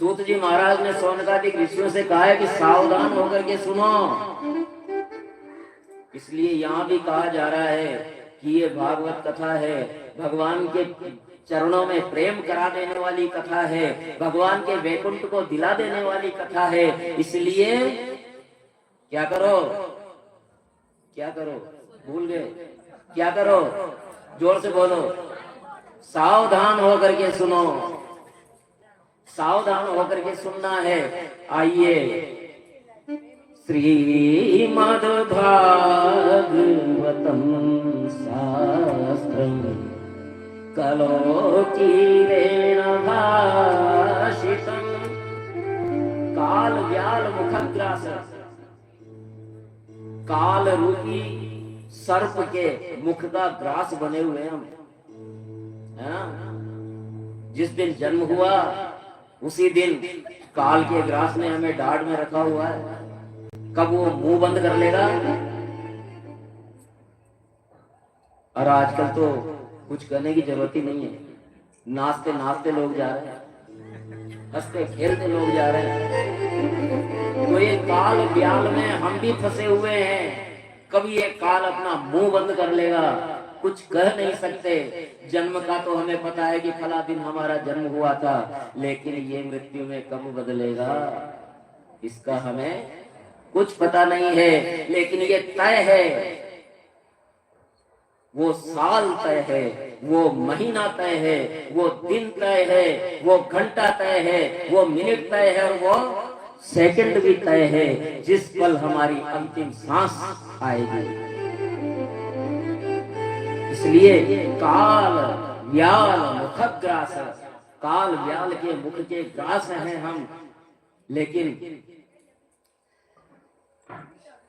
सूत जी महाराज ने शौनकादिक ऋषियों से कहा है कि सावधान होकर के सुनो। इसलिए यहाँ भी कहा जा रहा है कि ये भागवत कथा है, भगवान के चरणों में प्रेम करा देने वाली कथा है, भगवान के वैकुंठ को दिला देने वाली कथा है। इसलिए क्या करो, क्या करो, भूल गए, क्या करो, जोर से बोलो, सावधान होकर के सुनो, सावधान होकर के सुनना है। आइए श्रीमद्भागवतम शास्त्रम कलोकीरेण भाषितम काल व्याल मुखग्रास, काल रूपी सर्प के मुख का ग्रास बने हुए हम। जिस दिन जन्म हुआ उसी दिन काल के ग्रास ने हमें डाढ़ में रखा हुआ है। कब वो मुंह बंद कर लेगा? और आजकल तो कुछ करने की जरूरत ही नहीं है, नाचते नाचते लोग जा रहे हैं, हंसते खेलते लोग जा रहे हैं। तो ये काल व्याल में हम भी फंसे हुए हैं। कभी ये काल अपना मुंह बंद कर लेगा, कुछ कह नहीं सकते। जन्म का तो हमें पता है कि फला दिन हमारा जन्म हुआ था, लेकिन ये मृत्यु में कब बदलेगा इसका हमें कुछ पता नहीं है। लेकिन ये तय है, वो साल तय है, वो महीना तय है, वो दिन तय है, वो घंटा तय है, वो मिनट तय है, और वो सेकंड भी तय है, जिस पल हमारी अंतिम सांस आएगी। इसलिए काल व्याल मुखग्रास, काल व्याल के मुख के ग्रास हैं हम। लेकिन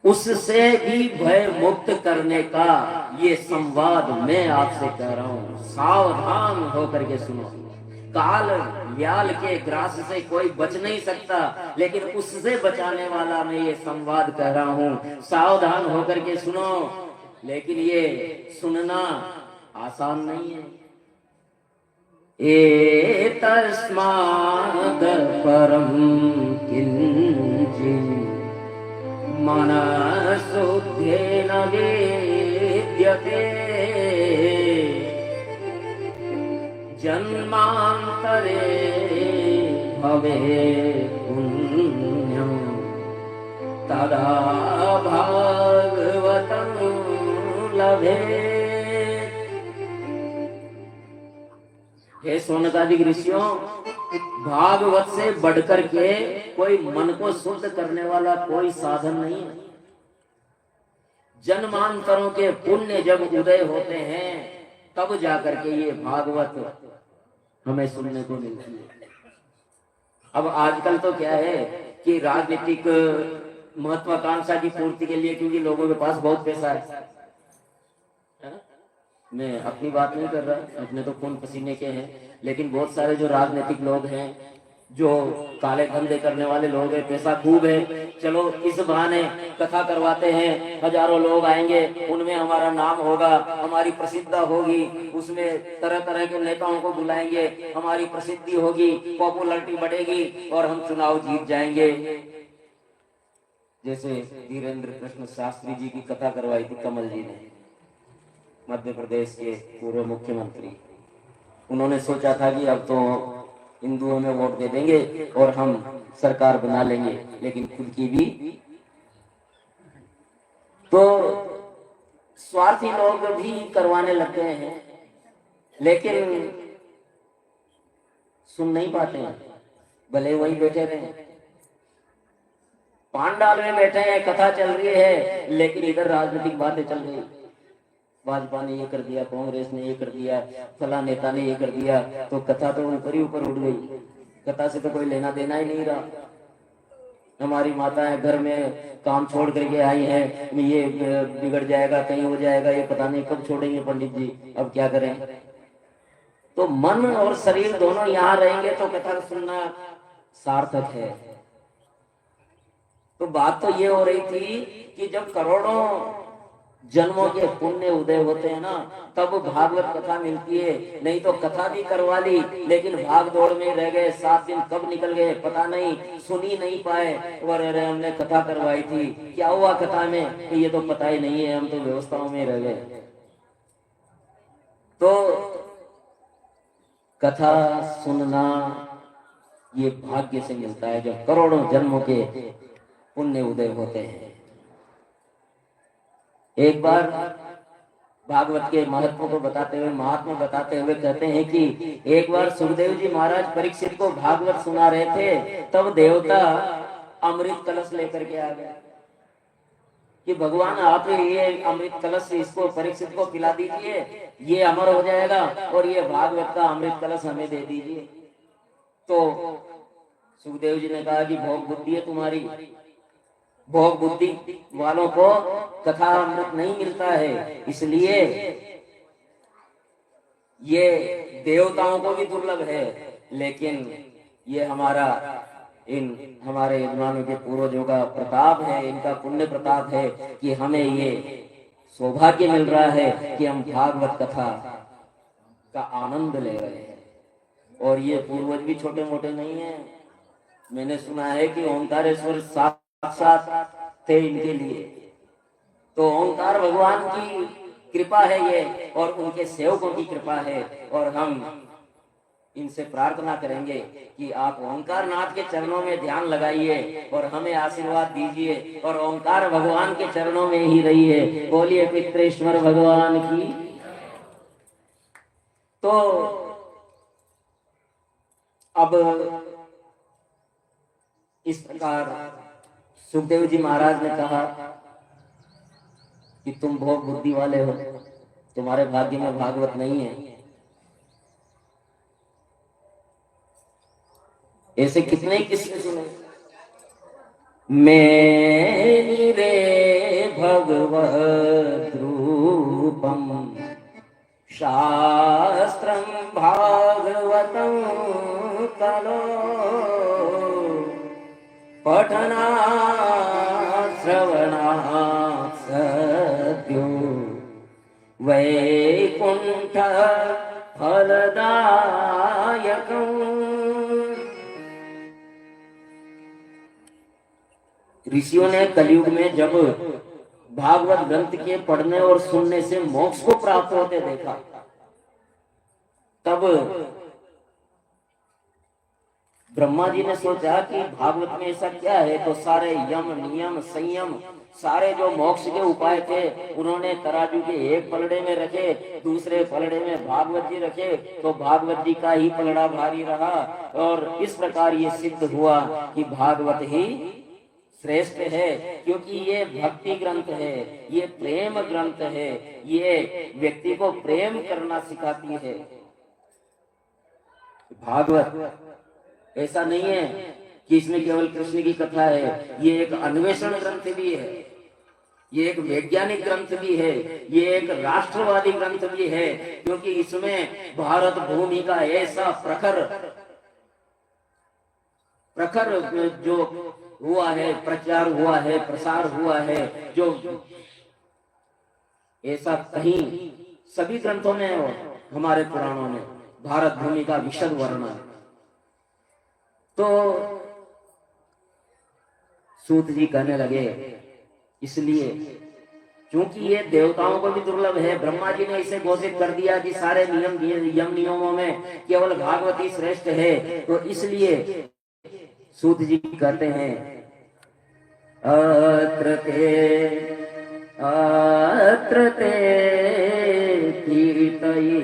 उससे भी भय मुक्त करने का ये संवाद मैं आपसे कह रहा हूं। सावधान होकर के सुनो। काल व्याल के ग्रास से कोई बच नहीं सकता, लेकिन उससे बचाने वाला मैं ये संवाद कह रहा हूं। सावधान होकर के सुनो। लेकिन ये सुनना आसान नहीं है। ए तस्माद् परम किंचित् मनशुद्धेन विद्यते जन्मांतरे भवेत् पुण्यं तदा भागवतं लभेत्। हे शौनकादिक ऋषियों, भागवत से बढ़कर के कोई मन को शुद्ध करने वाला कोई साधन नहीं है। जन्मांतरों के पुण्य जब उदय होते हैं तब जाकर के ये भागवत हमें सुनने को मिलती है। अब आजकल तो क्या है कि राजनीतिक महत्वाकांक्षा की पूर्ति के लिए, क्योंकि लोगों के पास बहुत पैसा है, मैं अपनी बात नहीं कर रहा, अपने तो खून पसीने के हैं, लेकिन बहुत सारे जो राजनीतिक लोग हैं, जो काले धंधे करने वाले लोग हैं, पैसा खूब है, चलो इस बहाने कथा करवाते हैं, हजारों लोग आएंगे, उनमें हमारा नाम होगा, हमारी प्रसिद्धता होगी, उसमें तरह तरह के नेताओं को बुलाएंगे, हमारी प्रसिद्धि होगी, पॉपुलरिटी बढ़ेगी और हम चुनाव जीत जाएंगे। जैसे धीरेन्द्र कृष्ण शास्त्री जी की कथा करवाई थी कमल जी ने, मध्य प्रदेश के पूर्व मुख्यमंत्री। उन्होंने सोचा था कि अब तो हिंदुओं में वोट दे देंगे और हम सरकार बना लेंगे, लेकिन खुद की भी तो स्वार्थी लोग भी करवाने लग गए हैं, लेकिन सुन नहीं पाते हैं, भले वही बैठे रहे, पांडाल में बैठे हैं, कथा चल रही है, लेकिन इधर राजनीतिक बातें चल रही। भाजपा ने ये कर दिया, कांग्रेस ने ये कर दिया, फला नेता ने ये कर दिया, तो कथा तो ऊपर ही ऊपर उड़ गई। कथा से तो कोई लेना देना ही नहीं रहा। हमारी माताएं घर में काम छोड़ करके आई हैं, ये बिगड़ जाएगा, कहीं हो जाएगा, ये पता नहीं कब छोड़ेंगे पंडित जी, अब क्या करें। तो मन और शरीर दोनों यहाँ रहेंगे तो कथा सुनना सार्थक है। तो बात तो ये हो रही थी कि जब करोड़ों जन्मों के पुण्य उदय होते हैं ना, तब भागवत कथा मिलती है। नहीं तो कथा भी करवा ली लेकिन भाग दौड़ में रह गए, 7 दिन कब निकल गए पता नहीं, सुनी नहीं पाए। और अरे हमने कथा करवाई थी, क्या हुआ कथा में, कि ये तो पता ही नहीं है, हम तो व्यवस्थाओं में रह गए। तो कथा सुनना ये भाग्य से मिलता है, जब करोड़ों जन्मों के पुण्य उदय होते हैं। एक बार भागवत के महत्व को बताते हुए, महात्मा बताते हुए कहते हैं कि एक बार सुखदेव जी महाराज परीक्षित को भागवत सुना रहे थे, तब देवता अमृत कलश लेकर के आ गया कि भगवान आप ये अमृत कलश इसको परीक्षित को पिला दीजिए, ये अमर हो जाएगा, और ये भागवत का अमृत कलश हमें दे दीजिए। तो सुखदेव जी ने कहा कि भोग बुद्धि है तुम्हारी, भोग बुद्धि वालों को कथा अमृत नहीं मिलता है, इसलिए ये देवताओं को भी दुर्लभ है, लेकिन ये हमारे यजमानों के पूर्वजों का प्रताप है, इनका पुण्य प्रताप है कि हमें ये सौभाग्य मिल रहा है कि हम भागवत कथा का आनंद ले रहे हैं। और ये पूर्वज भी छोटे मोटे नहीं है। मैंने सुना है कि ओंकारेश्वर साक्षात थे इनके लिए। तो ओंकार भगवान की कृपा है ये, और उनके सेवकों की कृपा है। और हम इनसे प्रार्थना करेंगे कि आप ओंकार नाथ के चरणों में ध्यान लगाइए और हमें आशीर्वाद दीजिए, और ओंकार भगवान के चरणों में ही रहिए। बोलिए पितृश्वर भगवान की। तो अब इस प्रकार सुखदेव जी महाराज ने कहा कि तुम भोग बुद्धि वाले हो, तुम्हारे भाग्य में भागवत नहीं है। ऐसे कितने किस्से सुने। मेरे भगवत रूपम शास्त्रम भागवतम कलो पठना श्रवणा सद्यो वैकुंठ फलदायकम्। ऋषियों ने कलयुग में जब भागवत ग्रंथ के पढ़ने और सुनने से मोक्ष को प्राप्त होते देखा, तब ब्रह्मा जी ने सोचा कि भागवत में ऐसा क्या है। तो सारे यम नियम संयम सारे जो मोक्ष के उपाय थे उन्होंने तराजू के एक पलड़े में रखे, दूसरे पलड़े में भागवत जी रखे, तो भागवत जी का ही पलड़ा भारी रहा। और इस प्रकार ये सिद्ध हुआ कि भागवत ही श्रेष्ठ है, क्योंकि ये भक्ति ग्रंथ है, ये प्रेम ग्रंथ है, ये व्यक्ति को प्रेम करना सिखाती है। भागवत ऐसा नहीं है कि इसमें केवल कृष्ण की कथा है, ये एक अन्वेषण ग्रंथ भी है, ये एक वैज्ञानिक ग्रंथ भी है, ये एक राष्ट्रवादी ग्रंथ भी है, क्योंकि इसमें भारत भूमि का ऐसा प्रखर जो हुआ है, प्रचार हुआ है, प्रसार हुआ है, जो ऐसा कहीं सभी ग्रंथों में और हमारे पुराणों में भारत भूमि का विशद वर्णन। तो सूत जी कहने लगे, इसलिए क्योंकि ये देवताओं को भी दुर्लभ है, ब्रह्मा जी ने इसे घोषित कर दिया कि सारे यम नियमों में केवल भागवत ही श्रेष्ठ है, तो इसलिए सूत जी कहते हैं अत्र ते कीर्तयिष्यामि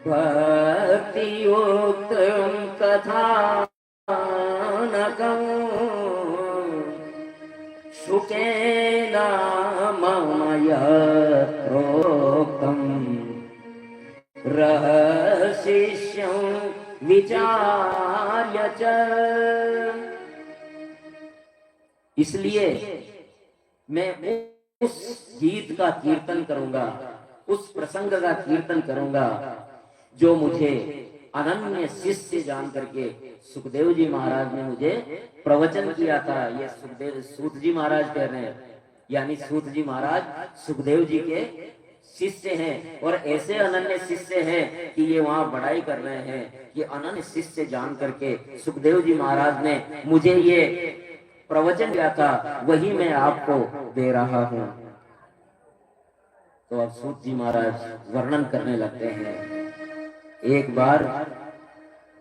भक्ति युक्तं कथानकं शुकेन मम यत्रोक्तं रहस्यं विचार्य च। इसलिए मैं उस गीत का कीर्तन करूंगा, उस प्रसंग का कीर्तन करूंगा जो मुझे अनन्य शिष्य जान करके सुखदेव जी महाराज ने मुझे प्रवचन किया था। ये सुखदेव सूत जी महाराज कह रहे हैं, यानी सूत जी महाराज सुखदेव जी के शिष्य हैं और ऐसे अनन्य शिष्य हैं कि ये वहां बड़ाई कर रहे हैं कि अनन्य शिष्य जान करके सुखदेव जी महाराज ने मुझे ये प्रवचन दिया था, वही मैं आपको दे रहा हूं। तो अब सूत जी महाराज वर्णन करने लगते हैं। एक बार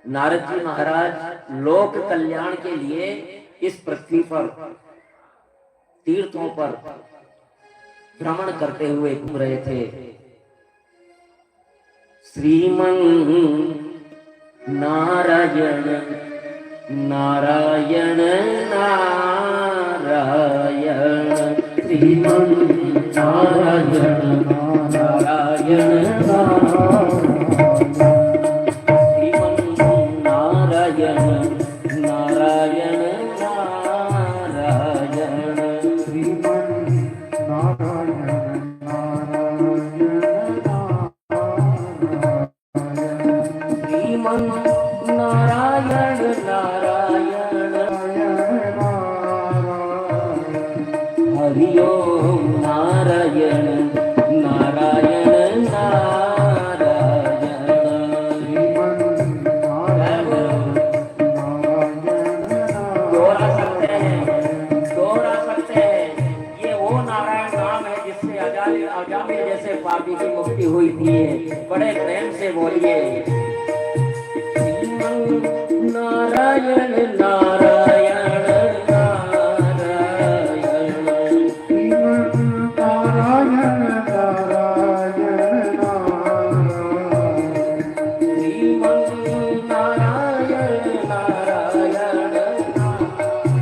नारद जी महाराज लोक कल्याण के लिए इस पृथ्वी पर तीर्थों पर भ्रमण करते हुए घूम रहे थे। श्रीमन नारायण नारायण नारायण, श्रीमन नारायण नारायण श्रीमन नारायण नारायण नारायण, श्रीमन नारायण श्रीमन नारायण नारायण हरि ओम नारायण नारायण नारायण, श्रीमन नारायण दोहरा सकते हैं, दोहरा सकते हैं। ये वो नारायण नाम है जिससे अजामिल जैसे पापी की मुक्ति हुई थी। बड़े प्रेम से बोलिए, नारायण नारायण नारायण, नारायण नारायण नारायण,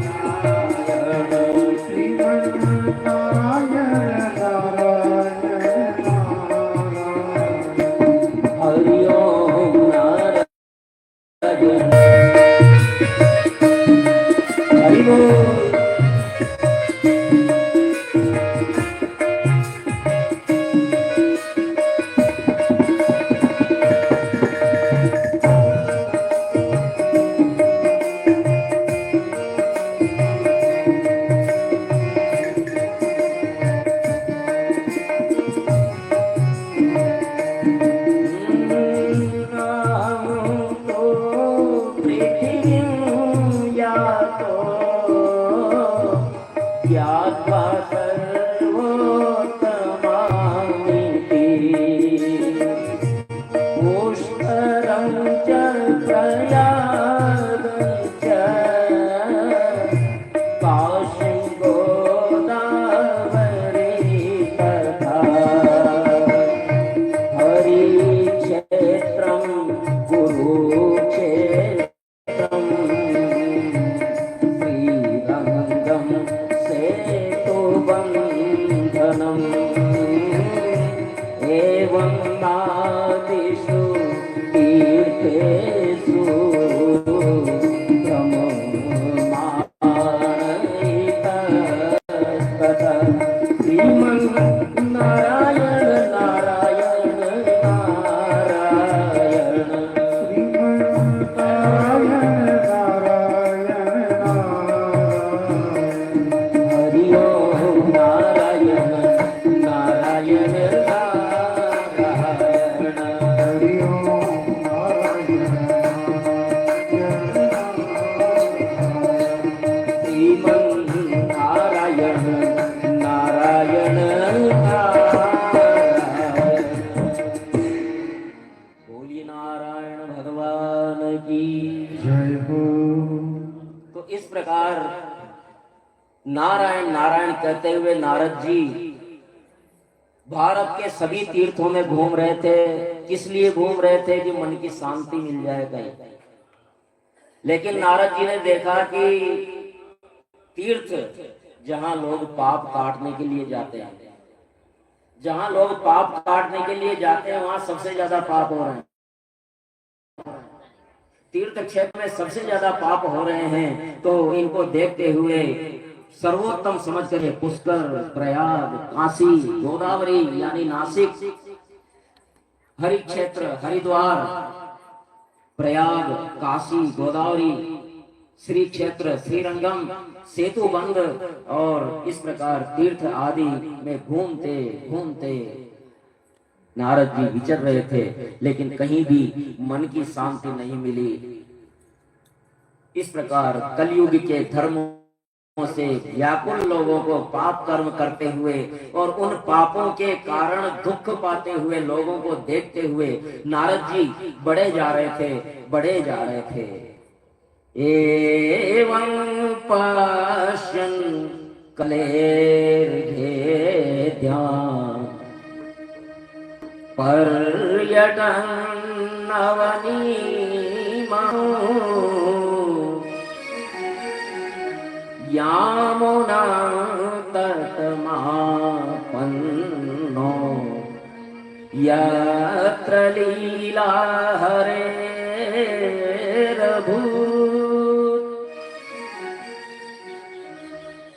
नारायण नारायण, श्रीमन नारायण नारायण हरि ओम नारायण हरि बोल। नारायण नारायण कहते हुए नारद जी भारत के सभी तीर्थों में घूम रहे थे। किस लिए घूम रहे थे? कि मन की शांति मिल जाए कहीं। लेकिन नारद जी ने देखा कि तीर्थ जहां लोग पाप काटने के लिए जाते हैं, जहां लोग पाप काटने के लिए जाते हैं, वहां सबसे ज्यादा पाप हो रहे हैं। तीर्थ क्षेत्र में सबसे ज्यादा पाप हो रहे हैं। तो इनको देखते हुए सर्वोत्तम समझ कर पुष्कर, प्रयाग, काशी, गोदावरी यानी नासिक, हरि क्षेत्र, हरिद्वार प्रयाग, काशी, गोदावरी, श्री क्षेत्र, श्रीरंगम, सेतु बंद और इस प्रकार तीर्थ आदि में घूमते घूमते नारद जी विचर रहे थे, लेकिन कहीं भी मन की शांति नहीं मिली। इस प्रकार कलयुग के धर्मों से व्याकुल लोगों को पाप कर्म करते हुए और उन पापों के कारण दुख पाते हुए लोगों को देखते हुए नारद जी बढ़े जा रहे थे, बढ़े जा रहे थे। एवं पश्यन् कलेर्घेद्याम् पर्यटन् नवनीमम् यामुना तटमापन्नो यत्र लीला हरेरभूत्।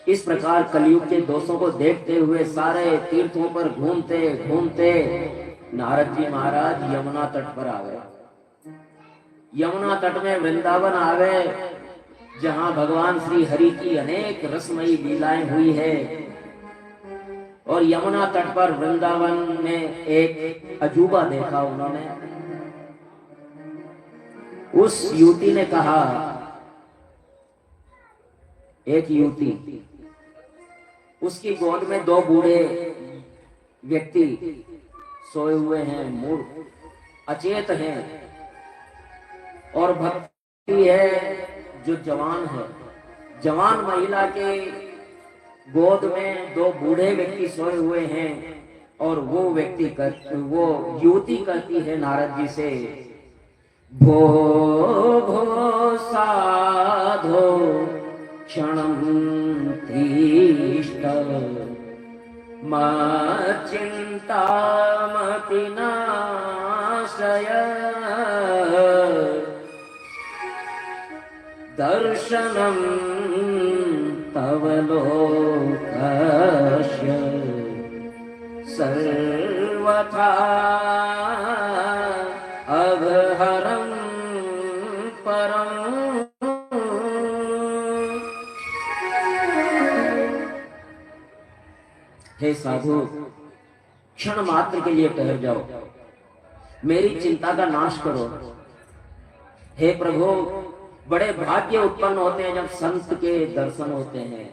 इस प्रकार कलयुग के दोषों को देखते हुए सारे तीर्थों पर घूमते घूमते नारद जी महाराज यमुना तट पर आ गए। यमुना तट में वृंदावन आ गए, जहां भगवान श्री हरि की अनेक रसमयी लीलाएं हुई है। और यमुना तट पर वृंदावन में एक अजूबा देखा उन्होंने। उस युवती ने कहा, एक युवती, उसकी गोद में दो बूढ़े व्यक्ति सोए हुए हैं, मूर्ख अचेत हैं, और भक्ति है जो जवान है। जवान महिला के गोद में दो बूढ़े व्यक्ति सोए हुए हैं, और वो युवती कहती है नारद जी से, भो भो साधो क्षणं तिष्ठ मच्चिन्तामपि नाशय दर्शनं तव लोकस्य सर्वथा अघहरं परम्। हे साधु, क्षण मात्र के लिए ठहर जाओ, मेरी चिंता का नाश करो। हे प्रभु, बड़े भाग्य उत्पन्न होते हैं जब संत के दर्शन होते हैं,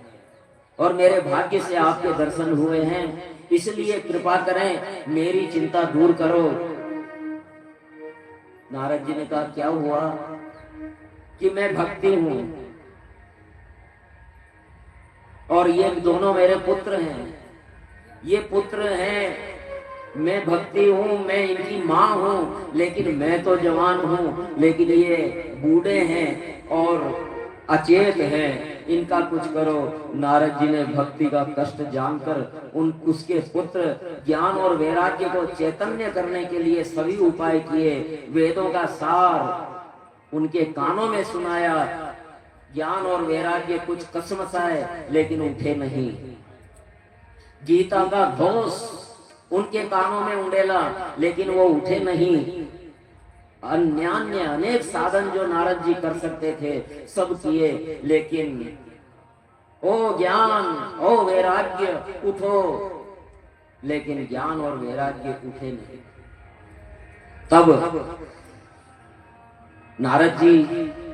और मेरे भाग्य से आपके दर्शन हुए हैं, इसलिए कृपा करें, मेरी चिंता दूर करो। नारद जी ने कहा, क्या हुआ? कि मैं भक्ति हूं और ये दोनों मेरे पुत्र हैं। ये पुत्र हैं, मैं भक्ति हूं, मैं इनकी माँ हूं, लेकिन मैं तो जवान हूं, लेकिन ये बूढ़े हैं और अचेत हैं, इनका कुछ करो। नारद जी ने भक्ति का कष्ट जानकर उसके पुत्र ज्ञान और वैराग्य को चैतन्य करने के लिए सभी उपाय किए। वेदों का सार उनके कानों में सुनाया। ज्ञान और वैराग्य कुछ कसमसाए, लेकिन उठे नहीं। गीता का घोष उनके कानों में उड़ेला, लेकिन वो उठे नहीं। अन्यान्य अनेक साधन जो नारद जी कर सकते थे सब किए, लेकिन ओ ज्ञान, ओ वैराग्य उठो, लेकिन ज्ञान और वैराग्य उठे नहीं। तब नारद जी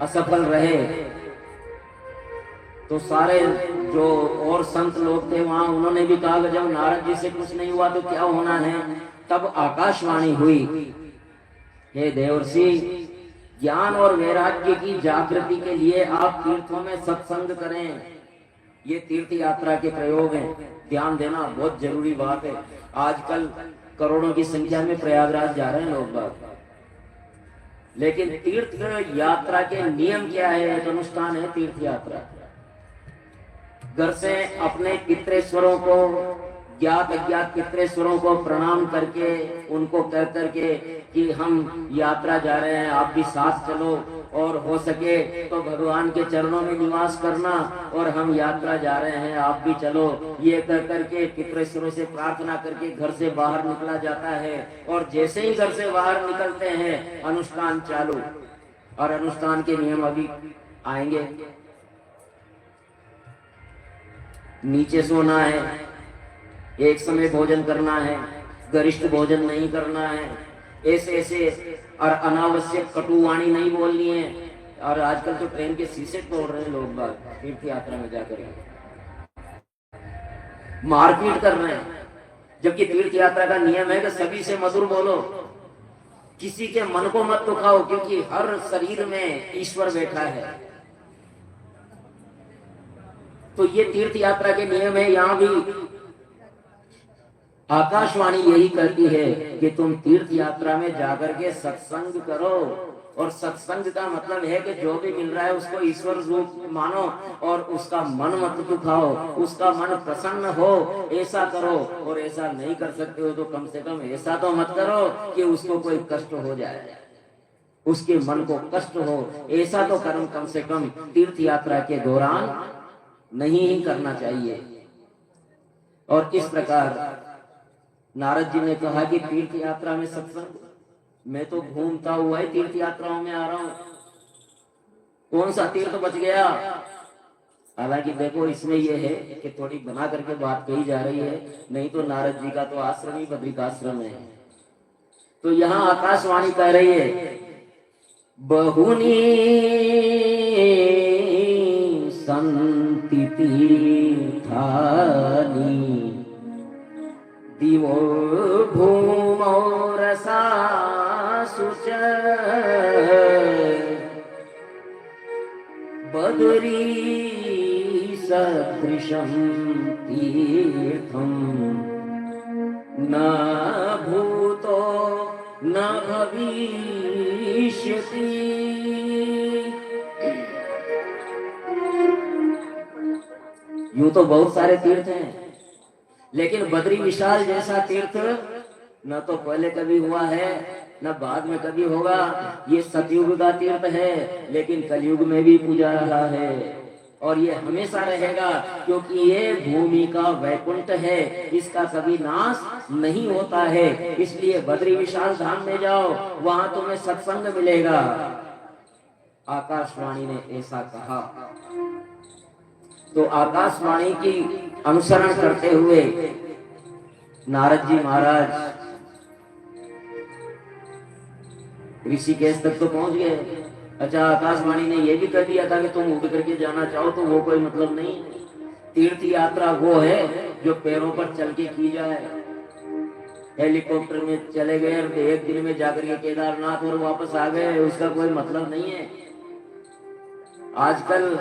असफल रहे, तो सारे जो और संत लोग थे वहां, उन्होंने भी कहा कि जब नारद जी से कुछ नहीं हुआ तो क्या होना है। तब आकाशवाणी हुई, हे देवर्षि, ज्ञान और वैराग्य की जागृति के लिए आप तीर्थों में सत्संग करें। ये तीर्थ यात्रा के प्रयोग हैं, ध्यान देना बहुत जरूरी बात है। आजकल करोड़ों की संख्या में प्रयागराज जा रहे हैं लोग बाग, लेकिन तीर्थ यात्रा के नियम क्या है? एक अनुष्ठान है तीर्थ यात्रा। घर से अपने पितृेश्वरों को, ज्ञात अज्ञात पितृेश्वरों को प्रणाम करके, उनको कह करके कि हम यात्रा जा रहे हैं, आप भी साथ चलो, और हो सके तो भगवान के चरणों में निवास करना, और हम यात्रा जा रहे हैं, आप भी चलो। ये कह करके पितृेश्वरों से प्रार्थना करके घर से बाहर निकला जाता है, और जैसे ही घर से बाहर निकलते हैं अनुष्ठान चालू। और अनुष्ठान के नियम अभी आएंगे। नीचे सोना है, एक समय भोजन करना है, गरिष्ठ भोजन नहीं करना है, ऐसे ऐसे, और अनावश्यक कटुवाणी नहीं बोलनी है। और आजकल तो ट्रेन के शीशे तोड़ रहे हैं लोग बाग तीर्थ यात्रा में जाकर, मारपीट कर रहे हैं। जबकि तीर्थ यात्रा का नियम है कि सभी से मधुर बोलो, किसी के मन को मत दुखाओ, क्योंकि हर शरीर में ईश्वर बैठा है। तो ये तीर्थ यात्रा के नियम है। यहां भी आकाशवाणी यही कहती है कि तुम तीर्थ यात्रा में जाकर के सत्संग करो। और सत्संग का मतलब है कि जो भी मिल रहा है उसको ईश्वर रूप मानो और उसका मन मत दुखाओ, उसका मन प्रसन्न हो, ऐसा करो। और ऐसा नहीं कर सकते हो तो कम से कम ऐसा तो मत करो कि उसको कोई कष्ट हो जाए, उसके मन को कष्ट हो। ऐसा तो कर्म कम से कम तीर्थ यात्रा के दौरान नहीं ही करना चाहिए। और इस प्रकार नारद जी ने कहा कि तीर्थ यात्रा में सत्संग, मैं तो घूमता हुआ ही तीर्थ यात्राओं में आ रहा हूं, कौन सा तीर्थ बच गया। हालांकि देखो इसमें यह है कि थोड़ी बना करके बात कही जा रही है, नहीं तो नारद जी का तो आश्रम ही बद्रिकाश्रम है। तो यहाँ आकाशवाणी कह रही है, बहुनी संति तीर्थानि दिवो भूमौ रसासु च बदरी सदृशं तीर्थं न भूतो न भविष्यति। यूं तो बहुत सारे तीर्थ हैं, लेकिन बद्री विशाल जैसा तीर्थ न तो पहले कभी हुआ है न बाद में कभी होगा। ये सतयुग का तीर्थ है, लेकिन कलयुग में भी पूजा रहा है और ये हमेशा रहेगा, क्योंकि ये भूमि का वैकुंठ है, इसका कभी नाश नहीं होता है। इसलिए बद्री विशाल धाम में जाओ, वहां तुम्हें सत्संग मिलेगा। आकाशवाणी ने ऐसा कहा। तो आकाशवाणी की अनुसरण करते हुए नारद जी महाराज ऋषिकेश तक तो पहुंच गए। अच्छा, आकाशवाणी ने यह भी कह दिया था कि तुम उड़ करके जाना चाहो तो वो कोई मतलब नहीं। तीर्थ यात्रा वो है जो पैरों पर चल के की जाए। हेलीकॉप्टर में चले गए और एक दिन में जाकर के केदारनाथ और वापस आ गए, उसका कोई मतलब नहीं है। आजकल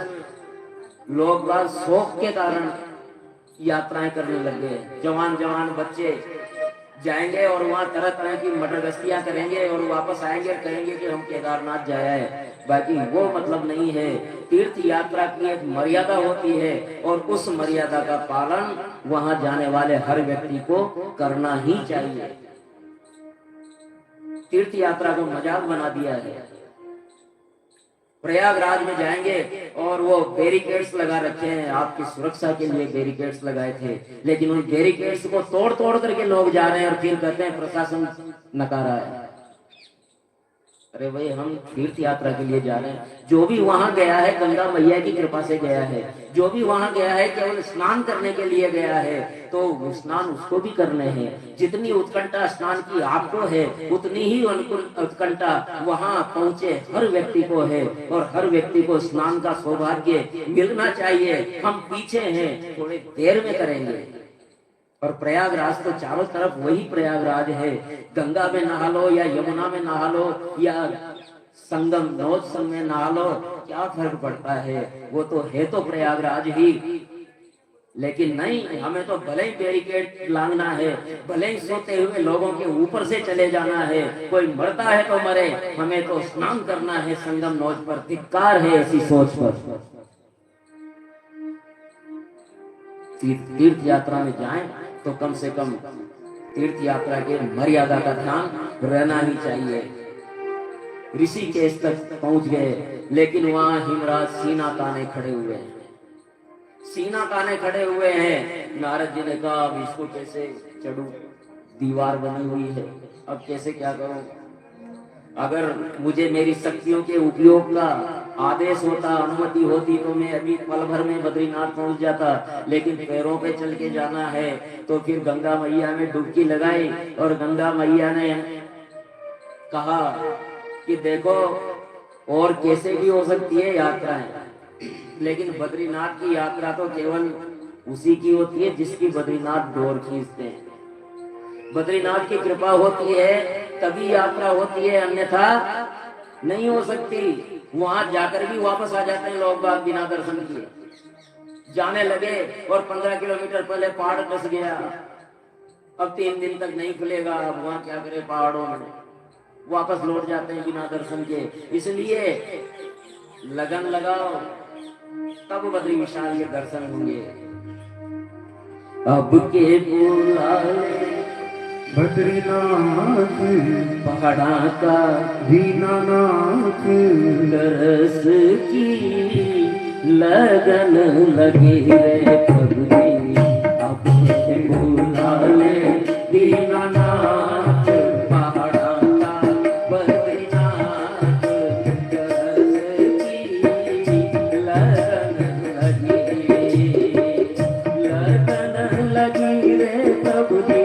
लोग बात शौक के कारण यात्राएं करने लगे। जवान जवान बच्चे जाएंगे और वहां तरह तरह की मटरगस्तियां करेंगे और वापस आएंगे और कहेंगे कि हम केदारनाथ जाया है। बाकी वो मतलब नहीं है। तीर्थ यात्रा की एक मर्यादा होती है और उस मर्यादा का पालन वहां जाने वाले हर व्यक्ति को करना ही चाहिए। तीर्थ यात्रा को मजाक बना दिया है। प्रयागराज में जाएंगे और वो बैरिकेड्स लगा रखे हैं, आपकी सुरक्षा के लिए बैरिकेड्स लगाए थे, लेकिन उन बैरिकेड्स को तोड़ तोड़ करके लोग जा रहे हैं और फिर कहते हैं प्रशासन नकारा है। अरे भाई, हम तीर्थ यात्रा के लिए जा रहे हैं। जो भी वहां गया है गंगा मैया की कृपा से गया है, जो भी वहां गया है केवल स्नान करने के लिए गया है, तो स्नान उसको भी करने हैं। जितनी उत्कंठा स्नान की आपको है, उतनी ही उत्कंठा वहां पहुंचे हर व्यक्ति को है और हर व्यक्ति को स्नान का सौभाग्य मिलना चाहिए। हम पीछे हैं, थोड़ी देर में करेंगे। और प्रयागराज तो चारों तरफ वही प्रयागराज है। गंगा में नहा लो या यमुना में नहा लो या संगम नौज में नहा लो, क्या फर्क पड़ता है, वो तो है तो प्रयागराज ही। लेकिन नहीं, हमें तो भले ही बैरिकेड लांघना है, भले ही सोते हुए लोगों के ऊपर से चले जाना है, कोई मरता है तो मरे, हमें तो स्नान करना है संगम नौज पर। धिक्कार है ऐसी सोच पर। तीर्थ यात्रा में जाएं तो कम से कम तीर्थ यात्रा के मर्यादा का ध्यान रहना ही चाहिए। ऋषिकेश तक पहुंच गए, लेकिन वहां हिमराज सीना ताने खड़े हुए हैं। सीना ताने खड़े हुए हैं। नारद जी ने कहा, अब इसको कैसे चढ़ूं, दीवार बनी हुई है, अब कैसे क्या करूं। अगर मुझे मेरी शक्तियों के उपयोग का आदेश होता, अनुमति होती, तो मैं अभी पल भर में बद्रीनाथ पहुंच जाता। लेकिन पैरों पे चल के जाना है, तो फिर गंगा मैया में डुबकी लगाई और गंगा मैया ने कहा कि देखो, और कैसे भी हो सकती है यात्राएं, लेकिन बद्रीनाथ की यात्रा तो केवल उसी की होती है जिसकी बद्रीनाथ डोर खींचते हैं। बद्रीनाथ की कृपा होती है तभी यात्रा होती है, अन्यथा नहीं हो सकती। वहां जाकर भी वापस आ जाते हैं लोग बाग बिना दर्शन किए। जाने लगे और 15 किलोमीटर पहले पहाड़ फंस गया, अब 3 दिन तक नहीं खुलेगा, अब वहां क्या करे, पहाड़ों में वापस लौट जाते हैं बिना दर्शन के। इसलिए लगन लगाओ, तब बद्री विशाल के दर्शन होंगे। अब के बुलाए बद्रीनाथ पहाड़ा का दीनानाथ दरस की लगन लगी रे प्रभु जी। अब के बुलाए दीनानाथ पहाड़ा का बद्रीनाथ दरस की लगन लगी रे प्रभु जी।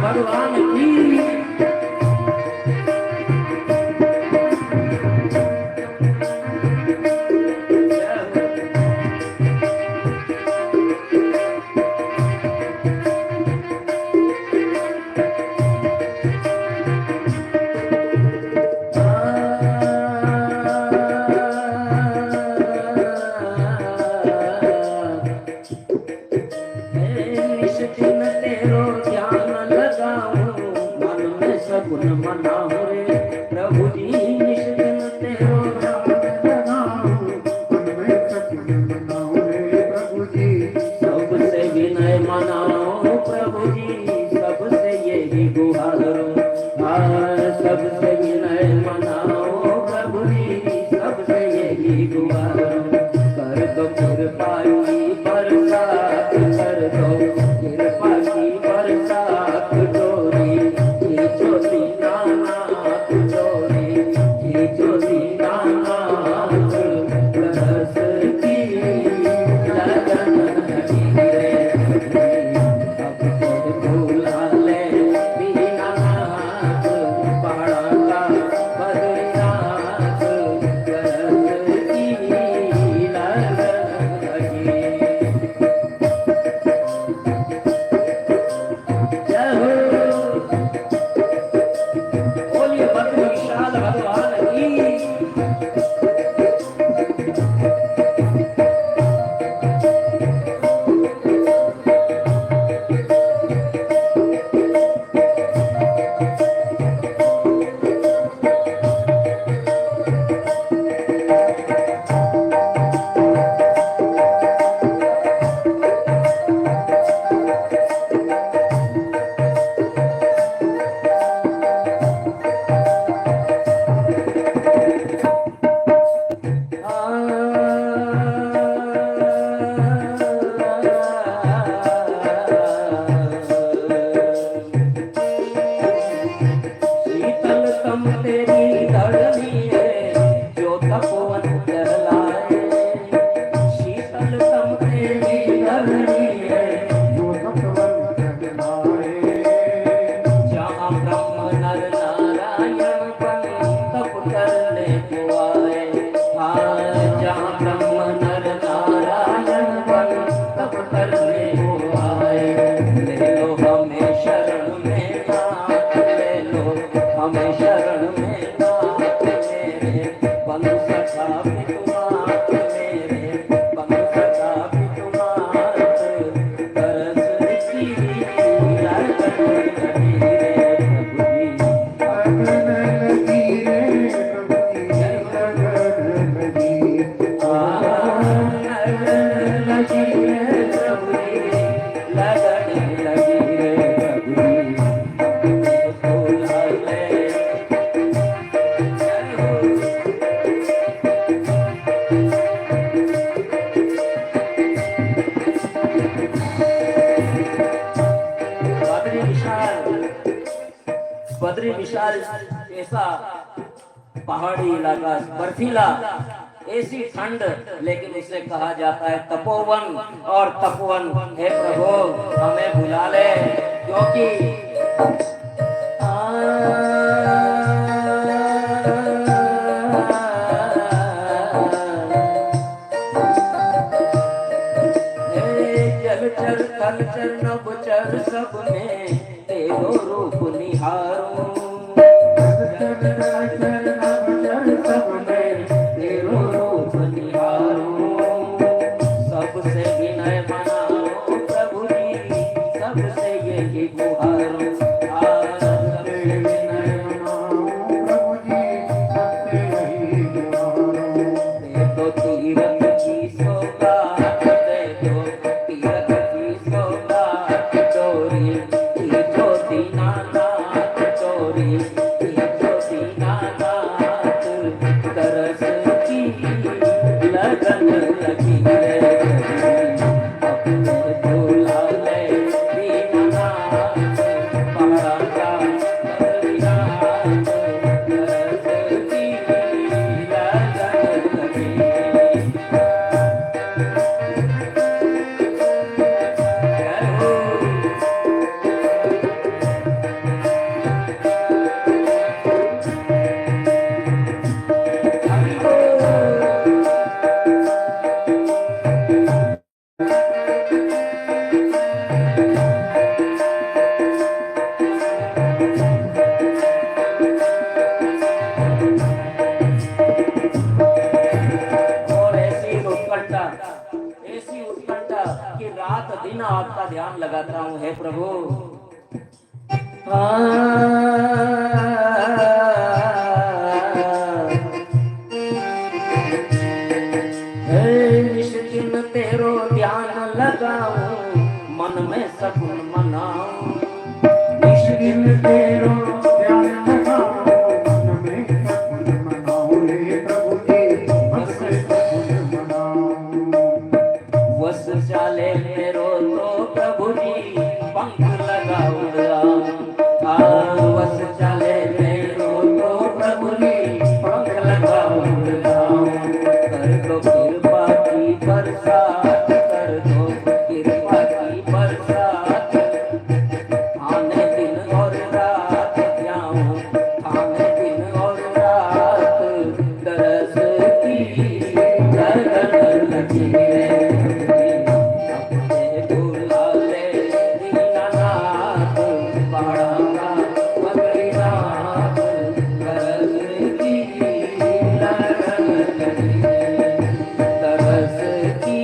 भगवान की सबसे विनय मनाओ प्रभु जी, गुहारो सबसे विनय मनाओ प्रभु जी सबसे यही गुहारो कर दो कृपा की बरसात कर दो कृपा की बरसात डोरी खींचो दीनानाथ डोरी खींचो दीनानाथ रस की लगन लगी रे अब तो भूला ले दीनानाथ पहाड़ा का बद्रीनाथ रस की लगन लगी जय हो बोलिए बद्री विशाल भगवान की शीतलतम तेरी धरनी है जो तपोवन कहलाए शीतलतम तेरी धरनी है जो तपवन कहलाए जहाँ ब्रह्म नर नारायण बन तप करने को आए हाँ जहाँ ब्रह्म नर नारायण बन तप करने को आए ले लो हमें शरण में नाथ ले लो हमें शरण में नाथ मेरे बंधु सखा पितुमात मेरे बंधु सखा पितुमात तरस की लगन लगी रे प्रभु जी लगन लगी रे प्रभु जी लगन लगी लगन लगी रे प्रभु जी लगन लगी रे प्रभु जी भूला ले बद्री विशाल ऐसा पहाड़ी इलाका बर्फीला ऐसी ठंड लेकिन उसे कहा जाता है तपोवन और तपोवन हे प्रभु हमें बुला ले क्योंकि जलचर थलचर नभचर सब में तेरो रूप निहारो जलचर थलचर नभचर सब में तेरो रूप निहारो सबसे विनय मनाओ प्रभु जी सबसे यही गुहारो सबसे विनय मनाओ प्रभु जी सबसे यही गुहारो दे दो तीरथ की सौगात दे दो तीरथ की सौगात डोरी खींचो दीनानाथ डोरी खींचो दीनानाथ तरस की लगन लगी रे अपने भूला ले दीनानाथ पहाड़ा का बद्रीनाथ तरस की लगन लगी जय हो हरि बोल और ऐसी उत्कंठा कि रात दिन आपका ध्यान लगाता हूँ हे प्रभु हे निश दिन तेरो ध्यान लगाऊं मन में सगुन मनाऊं निश दिन तेरो बस चले मेरो तो प्रभु ने पंख लगा उड़ाऊं। कर दो कृपा की बरसात, कर दो कृपा की बरसात, आने दिन और रात जाऊं, आने दिन और रात, तरस की लगन लगी रे। अपने बुला ले दीनानाथ, बाड़ा का बद्रीनाथ, तरस की लगन लगी रे, तरस की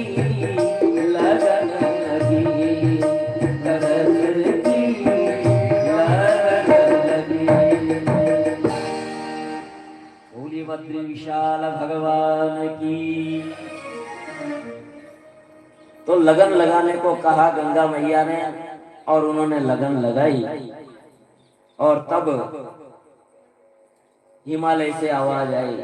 लगन लगी, तरस की लगन लगी। बोलिए बद्री विशाल भगवान की। तो लगन लगाने को कहा गंगा मैया ने, और उन्होंने लगन लगाई। और तब हिमालय से आवाज आई,